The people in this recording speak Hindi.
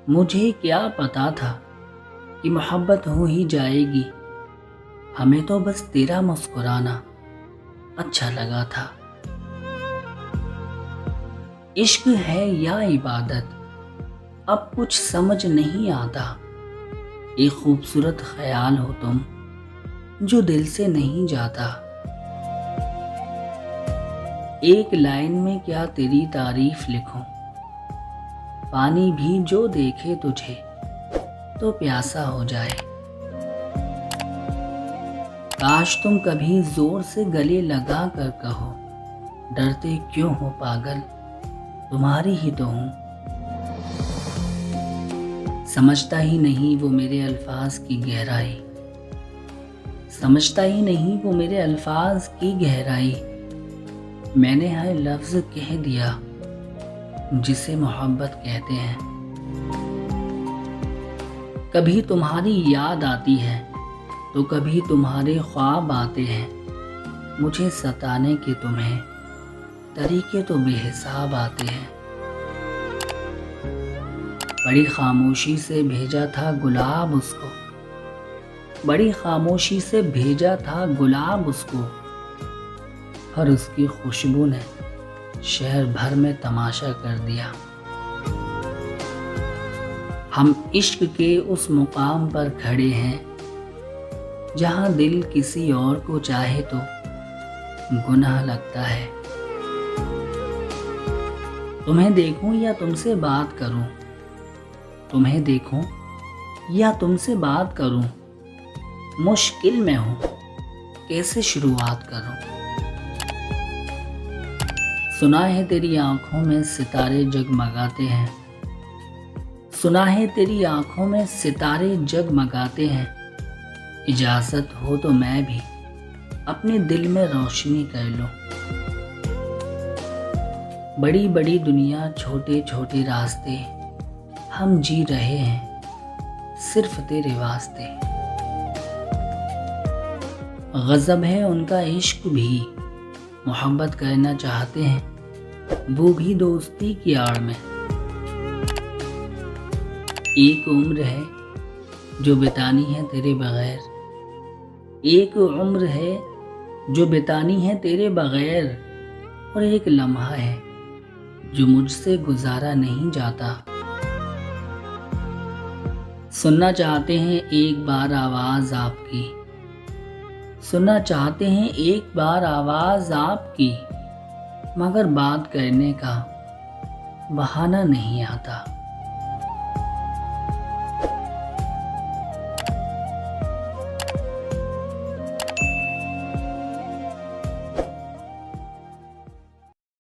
मुझे क्या पता था कि मोहब्बत हो ही जाएगी। हमें तो बस तेरा मुस्कुराना अच्छा लगा था। इश्क है या इबादत अब कुछ समझ नहीं आता। एक खूबसूरत ख्याल हो तुम जो दिल से नहीं जाता। एक लाइन में क्या तेरी तारीफ लिखूं, पानी भी जो देखे तुझे तो प्यासा हो जाए। काश तुम कभी जोर से गले लगा कर कहो, डरते क्यों हो पागल, तुम्हारी ही तो हूं। समझता ही नहीं वो मेरे अल्फाज की गहराई, समझता ही नहीं वो मेरे अल्फाज की गहराई। मैंने हर लफ्ज कह दिया जिसे मोहब्बत कहते हैं। कभी तुम्हारी याद आती है तो कभी तुम्हारे ख्वाब आते हैं। मुझे सताने के तुम्हें तरीके तो बेहिसाब आते हैं। बड़ी खामोशी से भेजा था गुलाब उसको, बड़ी खामोशी से भेजा था गुलाब उसको, और उसकी खुशबू ने शहर भर में तमाशा कर दिया। हम इश्क के उस मुकाम पर खड़े हैं जहां दिल किसी और को चाहे तो गुनाह लगता है। तुम्हें देखूं या तुमसे बात करूं, तुम्हें देखूं या तुमसे बात करूं, मुश्किल में हूं कैसे शुरुआत करूं। सुना है तेरी आंखों में सितारे जगमगाते हैं, सुना है तेरी आंखों में सितारे जगमगाते हैं। इजाजत हो तो मैं भी अपने दिल में रोशनी कर लूं। बड़ी बड़ी दुनिया छोटे छोटे रास्ते हम जी रहे हैं सिर्फ तेरे वास्ते। गजब है उनका इश्क भी, मोहब्बत करना चाहते हैं वो भी दोस्ती की आड़ में। एक उम्र है जो बितानी है तेरे बगैर, एक उम्र है जो बितानी है तेरे बगैर, और एक लम्हा है जो मुझसे गुजारा नहीं जाता। सुनना चाहते हैं एक बार आवाज़ आपकी, सुनना चाहते हैं एक बार आवाज़ आपकी, मगर बात करने का बहाना नहीं आता।